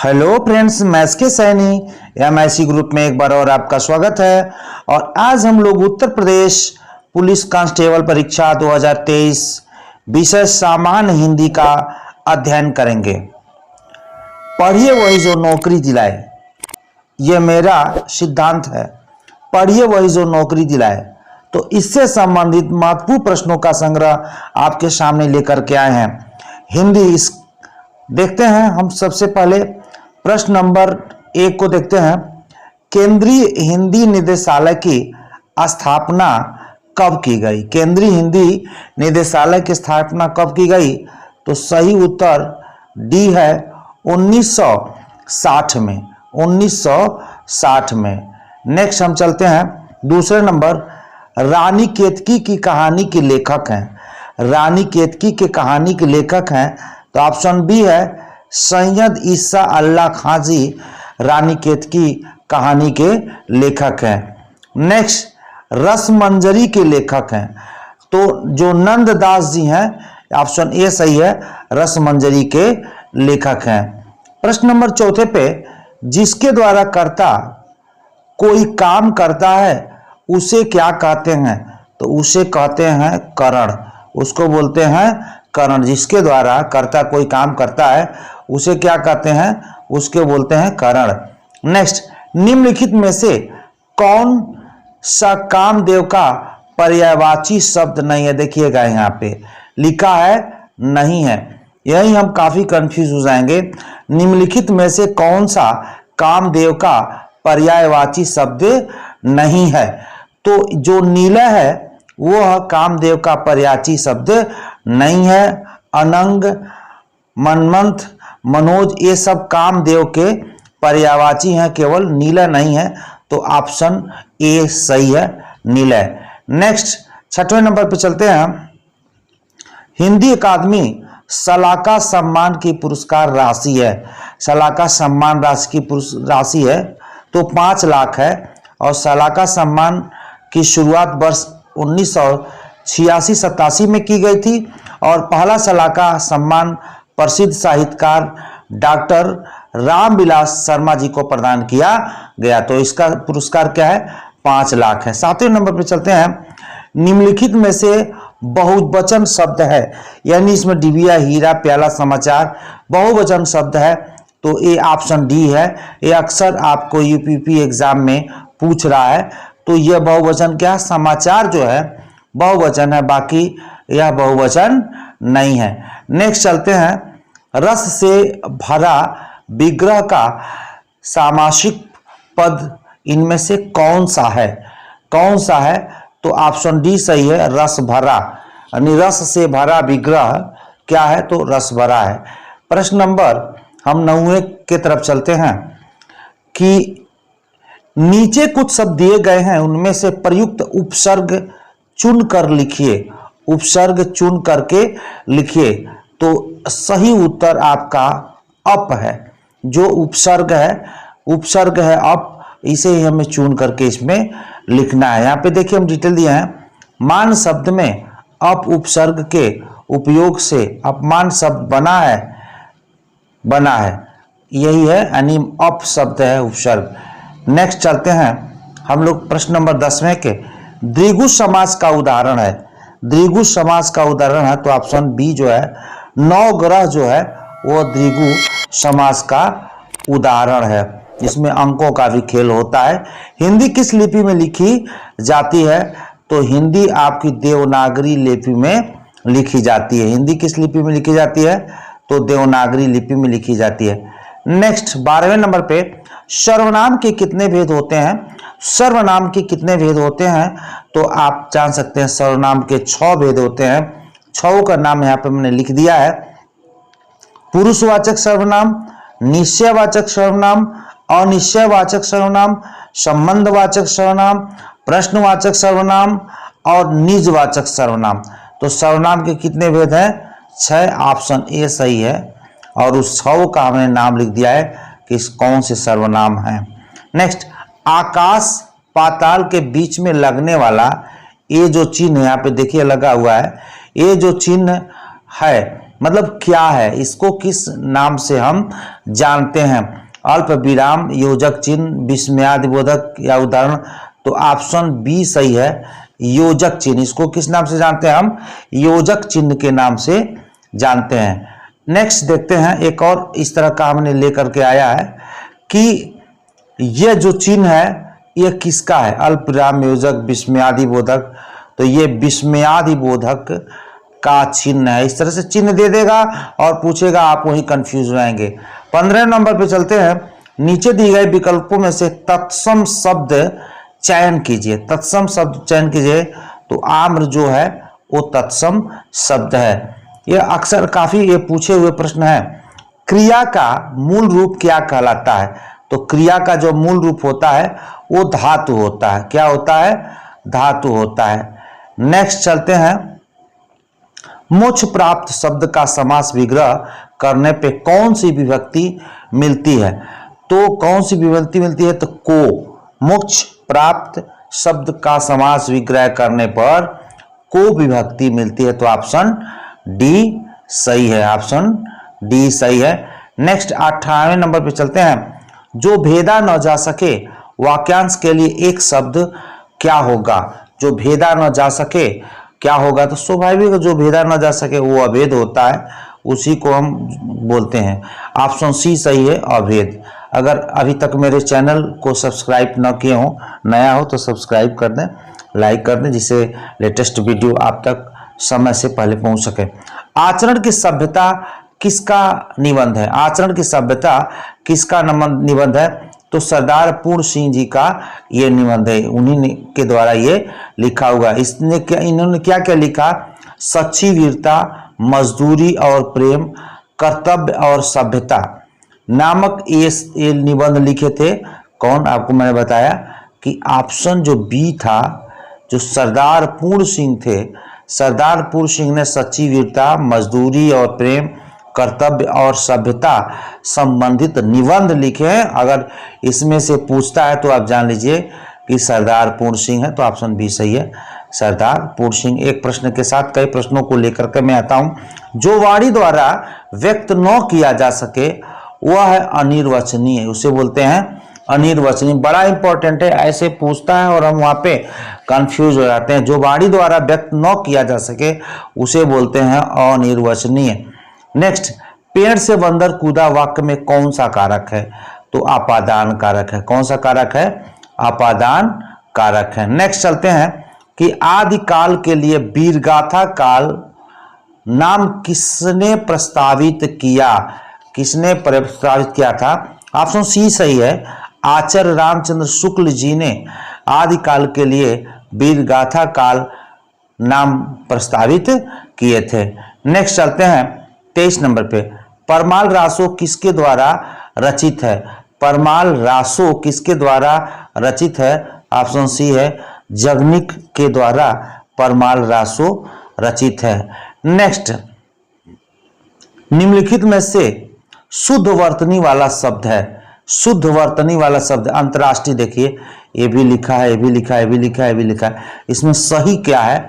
Hello friends, maths के Saini MIC group में एक बार और आपका स्वागत है। और आज हम लोग उत्तर प्रदेश पुलिस कांस्टेबल परीक्षा 2023 विषय सामान्य हिंदी का अध्ययन करेंगे। पढ़िए वही जो नौकरी दिलाए, ये मेरा सिद्धांत है। पढ़िए वही जो नौकरी दिलाए। तो इससे संबंधित महत्वपूर्ण प्रश्नों का संग्रह आपके सामने लेकर के आए हैं। हिंदी देखते हैं। हम सबसे पहले प्रश्न नंबर 1 को देखते हैं। केंद्रीय हिंदी निदेशालय की स्थापना कब की गई? केंद्रीय हिंदी निदेशालय की स्थापना कब की गई? तो सही उत्तर डी है 1960 में। 1960 में। नेक्स्ट हम चलते हैं दूसरे नंबर। रानी केतकी की कहानी के लेखक हैं। रानी केतकी के कहानी के लेखक हैं तो ऑप्शन बी है सैयद ईसा अल्लाह खां जी रानी केतकी कहानी के लेखक हैं। नेक्स्ट, रसमंजरी के लेखक हैं तो जो नंददास जी हैं, ऑप्शन ए सही है, रसमंजरी के लेखक हैं। प्रश्न नंबर 4 पे, जिसके द्वारा कर्ता कोई काम करता है उसे क्या कहते हैं? तो उसे कहते हैं करण। उसको बोलते हैं करण। जिसके द्वारा कर्ता कोई काम करता है उसे क्या कहते हैं? उसके बोलते हैं करण। नेक्स्ट, निम्नलिखित में से कौन सा कामदेव का पर्यायवाची शब्द नहीं है? देखिएगा यहाँ पे लिखा है नहीं है। यही हम काफी कंफ्यूज हो जाएंगे। निम्नलिखित में से कौन सा कामदेव का पर्यायवाची शब्द नहीं है? तो जो नीला है वो कामदेव का पर्यायवाची शब्द नहीं है। अनंग, मनमंथ, मनोज, ये सब कामदेव के पर्यायवाची हैं, केवल नीला नहीं है। तो ऑप्शन ए सही है, नीला है। नेक्स्ट 6वें नंबर पे चलते हैं। हिंदी अकादमी सलाका सम्मान की पुरस्कार राशि है। सलाका सम्मान राशि की राशि है तो 5 लाख है। और सलाका सम्मान की शुरुआत वर्ष 1986-87 में की गई थी। और पहला सलाका सम्मान प्रसिद्ध साहित्यकार डॉक्टर रामविलास शर्मा जी को प्रदान किया गया। तो इसका पुरस्कार क्या है? 5 लाख है। 7वें नंबर पर चलते हैं। निम्नलिखित में से बहुवचन शब्द है, यानी इसमें डिबिया, हीरा, प्याला, समाचार बहुवचन शब्द है तो ये ऑप्शन डी है। ये अक्सर आपको यूपीपी एग्जाम में पूछ रहा है। तो यह बहुवचन क्या? समाचार जो है बहुवचन है, बाकी यह बहुवचन नहीं है। नेक्स्ट चलते हैं। रस से भरा विग्रह का सामासिक पद इनमें से कौन सा है? कौन सा है? तो ऑप्शन डी सही है, रस भरा। यानी रस से भरा विग्रह क्या है? तो रस भरा है। प्रश्न नंबर हम 9वें के तरफ चलते हैं कि नीचे कुछ शब्द दिए गए हैं, उनमें से प्रयुक्त उपसर्ग चुन कर लिखिए। उपसर्ग चुन करके लिखिए। तो सही उत्तर आपका अप है। जो उपसर्ग है अप, इसे ही हमें चुन करके इसमें लिखना है। यहाँ पे देखिए हम डिटेल दिए हैं। मान शब्द में अप उपसर्ग के उपयोग से अपमान शब्द बना है। यही है, यानी अप शब्द है उपसर्ग। नेक्स्ट चलते हैं हम लोग प्रश्न नंबर 10वें के। द्विगु समास का उदाहरण है। द्विगु समास का उदाहरण है तो ऑप्शन बी जो है, नवग्रह जो है वो द्विगु समास का उदाहरण है। इसमें अंकों का भी खेल होता है। हिंदी किस लिपि में लिखी जाती है? तो हिंदी आपकी देवनागरी लिपि में लिखी जाती है। हिंदी किस लिपि में लिखी जाती है? तो देवनागरी लिपि में लिखी जाती है। नेक्स्ट 12वें नंबर पे, सर्वनाम के कितने भेद होते हैं? सर्वनाम के कितने भेद होते हैं? तो आप जान सकते हैं सर्वनाम के 6 भेद होते हैं। 6 का नाम यहाँ पे मैंने लिख दिया है। पुरुषवाचक सर्वनाम, निश्चयवाचक सर्वनाम, अनिश्चयवाचक सर्वनाम, संबंधवाचक सर्वनाम, प्रश्नवाचक सर्वनाम और निजवाचक सर्वनाम। तो सर्वनाम के कितने भेद हैं? 6। ऑप्शन ए सही है। और उस 6 का हमने नाम लिख दिया है कि कौन से सर्वनाम हैं। नेक्स्ट, आकाश पाताल के बीच में लगने वाला ये जो चिन्ह यहाँ पे देखिए लगा हुआ है, ये जो चिन्ह है मतलब क्या है, इसको किस नाम से हम जानते हैं? अल्प विराम, योजक चिन्ह, विस्मयादिबोधक या उदाहरण। तो ऑप्शन बी सही है, योजक चिन्ह। इसको किस नाम से जानते हैं हम? योजक चिन्ह के नाम से जानते हैं। नेक्स्ट देखते हैं, एक और इस तरह का हमने लेकर के आया है कि यह जो चिन्ह है यह किसका है? अल्प विराम, योजक, विस्मयादिबोधक। तो ये विस्मयादिबोधक का चिन्ह है। इस तरह से चिन्ह दे देगा और पूछेगा, आप वही कंफ्यूज हो जाएंगे। 15 नंबर पे चलते हैं। नीचे दिए गए विकल्पों में से तत्सम शब्द चयन कीजिए। तत्सम शब्द चयन कीजिए। तो आम्र जो है वो तत्सम शब्द है। यह अक्सर काफी ये पूछे हुए प्रश्न है। क्रिया का मूल रूप क्या कहलाता है? तो क्रिया का जो मूल रूप होता है वो धातु होता है। क्या होता है? धातु होता है। नेक्स्ट चलते हैं, मोक्ष प्राप्त शब्द का समास विग्रह करने पे कौन सी विभक्ति मिलती है? तो कौन सी विभक्ति मिलती है? तो को। मोक्ष प्राप्त शब्द का समास विग्रह करने पर को विभक्ति मिलती है। तो ऑप्शन डी सही है। ऑप्शन डी सही है। नेक्स्ट 58वें नंबर पे चलते हैं। जो भेदा न जा सके वाक्यांश के लिए एक शब्द क्या होगा? जो भेदा न जा सके क्या होगा? तो स्वाभाविक, जो भेदा न जा सके वो अभेद होता है, उसी को हम बोलते हैं। ऑप्शन सी सही है, अभेद। अगर अभी तक मेरे चैनल को सब्सक्राइब न किए हो, नया हो तो सब्सक्राइब कर दें, लाइक कर दें, जिससे लेटेस्ट वीडियो आप तक समय से पहले पहुंच सके। आचरण की सभ्यता किसका निबंध है? आचरण की सभ्यता किसका निबंध है? तो सरदार पूर्ण सिंह जी का ये निबंध है। उन्हीं के द्वारा ये लिखा हुआ। इन्होंने क्या क्या लिखा? सच्ची वीरता, मजदूरी और प्रेम, कर्तव्य और सभ्यता नामक ये निबंध लिखे थे। कौन? आपको मैंने बताया कि ऑप्शन जो बी था, जो सरदार पूर्ण सिंह थे, सरदार पूर्ण सिंह ने सच्ची वीरता, मजदूरी और प्रेम, कर्तव्य और सभ्यता संबंधित निबंध लिखे हैं। अगर इसमें से पूछता है तो आप जान लीजिए कि सरदार पूर्ण सिंह है। तो ऑप्शन बी सही है, सरदार पूर्ण सिंह। एक प्रश्न के साथ कई प्रश्नों को लेकर के मैं आता हूं। जो वाणी द्वारा व्यक्त न किया जा सके वह है अनिर्वचनीय, उसे बोलते हैं अनिर्वचनीय। बड़ा इंपॉर्टेंट है, ऐसे पूछता है और हम वहां पे कंफ्यूज हो जाते हैं। जो वाणी द्वारा व्यक्त न किया जा सके उसे बोलते हैं अनिर्वचनीय। नेक्स्ट, पेड़ से बंदर कूदा वाक्य में कौन सा कारक है? तो अपादान कारक है। कौन सा कारक है? अपादान कारक है। नेक्स्ट चलते हैं कि आदिकाल के लिए वीरगाथा काल नाम किसने प्रस्तावित किया? किसने प्रस्तावित किया था? ऑप्शन सी सही है, आचार्य रामचंद्र शुक्ल जी ने आदिकाल के लिए वीरगाथा काल नाम प्रस्तावित किए थे। नेक्स्ट चलते हैं 23 नंबर पे। परमाल रासो किसके द्वारा रचित है? परमाल रासो किसके द्वारा रचित है? ऑप्शन सी है, जगनिक के द्वारा परमाल रासो रचित है। नेक्स्ट, निम्नलिखित में से शुद्ध वर्तनी वाला शब्द है। शुद्ध वर्तनी वाला शब्द अंतर्राष्ट्रीय, देखिए ये भी लिखा है, ये भी लिखा है, ये भी लिखा है, ये भी लिखा है। इसमें सही क्या है?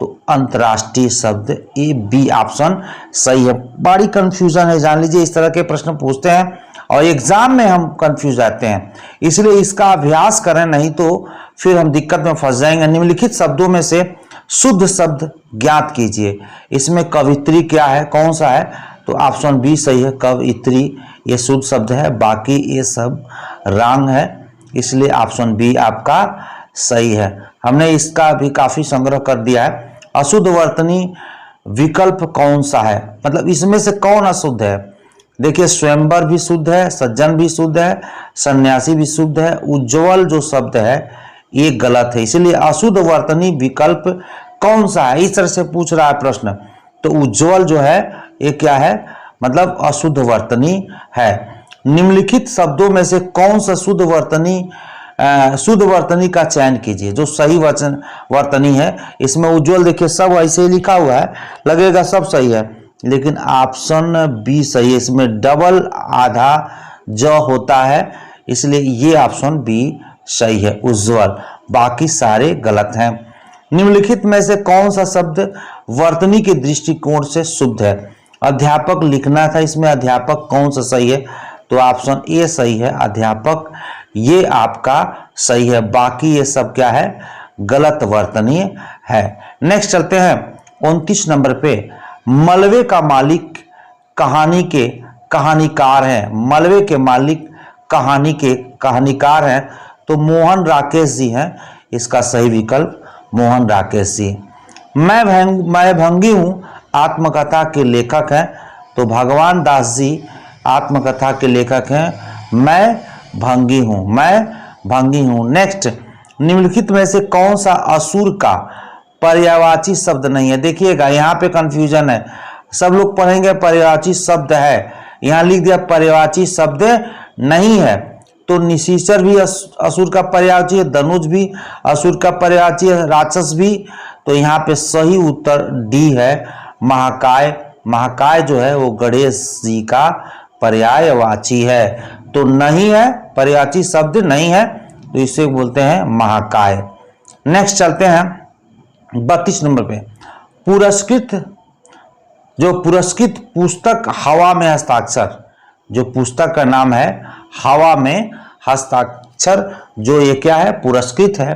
तो अंतर्राष्ट्रीय शब्द, ए बी ऑप्शन सही है। बड़ी कंफ्यूजन है, जान लीजिए। इस तरह के प्रश्न पूछते हैं और एग्जाम में हम कंफ्यूज आते हैं, इसलिए इसका अभ्यास करें, नहीं तो फिर हम दिक्कत में फंस जाएंगे। निम्नलिखित शब्दों में से शुद्ध शब्द ज्ञात कीजिए। इसमें कवित्री क्या है? कौन सा है? तो ऑप्शन बी सही है, कवित्री ये शुद्ध शब्द है, बाकी ये सब रंग है, इसलिए ऑप्शन बी आपका सही है। हमने इसका भी काफी संग्रह कर दिया है। अशुद्ध वर्तनी विकल्प कौन सा है? मतलब इसमें से कौन अशुद्ध है? देखिए, स्वयंवर भी शुद्ध है, सज्जन भी शुद्ध है, सन्यासी भी शुद्ध है, उज्ज्वल जो शब्द है ये गलत है, इसलिए अशुद्ध वर्तनी विकल्प कौन सा है? इस तरह से पूछ रहा है प्रश्न। तो उज्ज्वल जो है ये क्या है? मतलब अशुद्ध वर्तनी है। निम्नलिखित शब्दों में से कौन सा शुद्ध वर्तनी का चयन कीजिए। जो सही वचन वर्तनी है, इसमें उज्ज्वल देखिए सब ऐसे ही लिखा हुआ है, लगेगा सब सही है, लेकिन ऑप्शन बी सही है। इसमें डबल आधा ज होता है, इसलिए ये ऑप्शन बी सही है, उज्ज्वल। बाकी सारे गलत हैं। निम्नलिखित में से कौन सा शब्द वर्तनी के दृष्टिकोण से शुद्ध है? अध्यापक लिखना था, इसमें अध्यापक कौन सा सही है? तो ऑप्शन ए सही है, अध्यापक ये आपका सही है। बाकी ये सब क्या है? गलत वर्तनीय है। नेक्स्ट चलते हैं 29 नंबर पे। मलबे का मालिक कहानी के कहानीकार हैं। मलबे के मालिक कहानी के कहानीकार हैं तो मोहन राकेश जी हैं। इसका सही विकल्प मोहन राकेश जी। मैं भंगी हूँ आत्मकथा के लेखक हैं तो भगवान दास जी आत्मकथा के लेखक हैं। मैं भंगी हूँ। नेक्स्ट, निम्नलिखित में से कौन सा असुर का पर्यायवाची शब्द नहीं है? देखिएगा यहाँ पे कंफ्यूजन है, सब लोग पढ़ेंगे पर्यायवाची शब्द है, यहाँ लिख दिया पर्यायवाची शब्द नहीं है। तो निशाचर भी असुर का पर्यायवाची है, धनुष भी असुर का पर्यायवाची है, राक्षस भी। तो यहाँ पे सही उत्तर डी है, महाकाय। महाकाय जो है वो गणेश जी का पर्यायवाची है। तो नहीं है, पर्यायवाची शब्द नहीं है, तो इसे बोलते हैं महाकाय। नेक्स्ट चलते हैं 32 नंबर पे। पुरस्कृत पुस्तक हवा में हस्ताक्षर, जो पुस्तक का नाम है हवा में हस्ताक्षर, जो ये क्या है? पुरस्कृत है।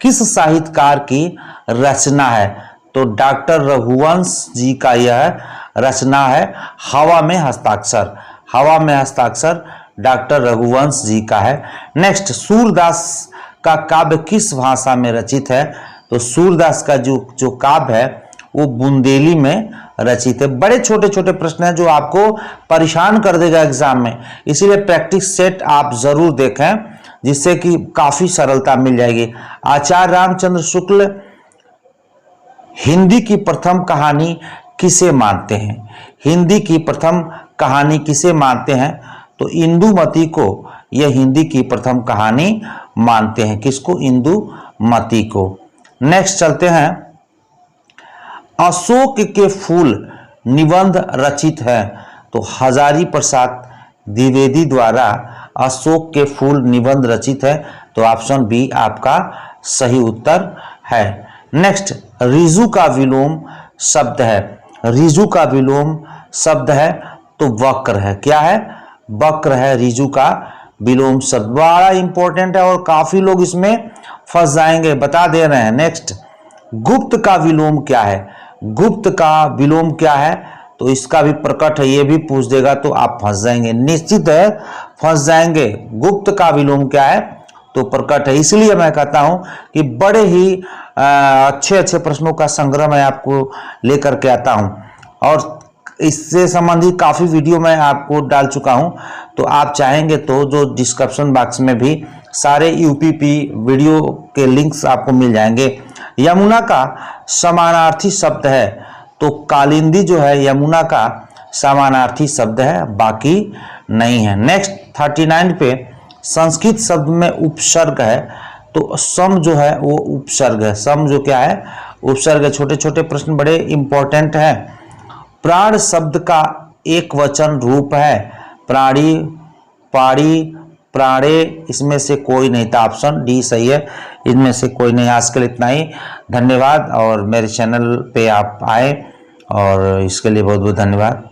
किस साहित्यकार की रचना है? तो डॉक्टर रघुवंश जी का यह रचना है हवा में हस्ताक्षर। हवा में हस्ताक्षर डॉक्टर रघुवंश जी का है। नेक्स्ट, सूरदास का काव्य किस भाषा में रचित है? तो सूरदास का जो काव्य है वो बुंदेली में रचित है। बड़े छोटे छोटे प्रश्न हैं जो आपको परेशान कर देगा एग्जाम में, इसीलिए प्रैक्टिस सेट आप जरूर देखें जिससे कि काफी सरलता मिल जाएगी। आचार्य रामचंद्र शुक्ल हिंदी की प्रथम कहानी किसे मानते हैं? हिंदी की प्रथम कहानी किसे मानते हैं? तो इंदुमती को यह हिंदी की प्रथम कहानी मानते हैं। किसको? इंदुमती को। नेक्स्ट चलते हैं, अशोक के फूल निबंध रचित है तो हजारी प्रसाद द्विवेदी द्वारा अशोक के फूल निबंध रचित है। तो ऑप्शन बी आपका सही उत्तर है। नेक्स्ट, रिजु का विलोम शब्द है। रिजु का विलोम शब्द है तो वक्र है। क्या है? वक्र है रिजु का विलोम शब्द। बड़ा इंपॉर्टेंट है और काफी लोग इसमें फंस जाएंगे, बता दे रहे हैं। नेक्स्ट, गुप्त का विलोम क्या है? गुप्त का विलोम क्या है? तो इसका भी प्रकट है, ये भी पूछ देगा तो आप फंस जाएंगे, निश्चित है फंस जाएंगे। गुप्त का विलोम क्या है? तो प्रकट है। इसलिए मैं कहता हूं कि बड़े ही अच्छे अच्छे प्रश्नों का संग्रह मैं आपको लेकर के आता हूं और इससे संबंधित काफ़ी वीडियो मैं आपको डाल चुका हूं। तो आप चाहेंगे तो जो डिस्क्रिप्शन बॉक्स में भी सारे यूपीपी वीडियो के लिंक्स आपको मिल जाएंगे। यमुना का समानार्थी शब्द है तो कालिंदी जो है यमुना का समानार्थी शब्द है, बाकी नहीं है। नेक्स्ट 39 पे, संस्कृत शब्द में उपसर्ग है तो सम जो है वो उपसर्ग है। सम जो क्या है? उपसर्ग है। छोटे छोटे प्रश्न बड़े इंपॉर्टेंट हैं। प्राण शब्द का एक वचन रूप है। प्राणी, पाड़ी, प्राणे, इसमें से कोई नहीं था। ऑप्शन डी सही है, इनमें से कोई नहीं। आज के लिए इतना ही, धन्यवाद। और मेरे चैनल पे आप आए और इसके लिए बहुत बहुत धन्यवाद।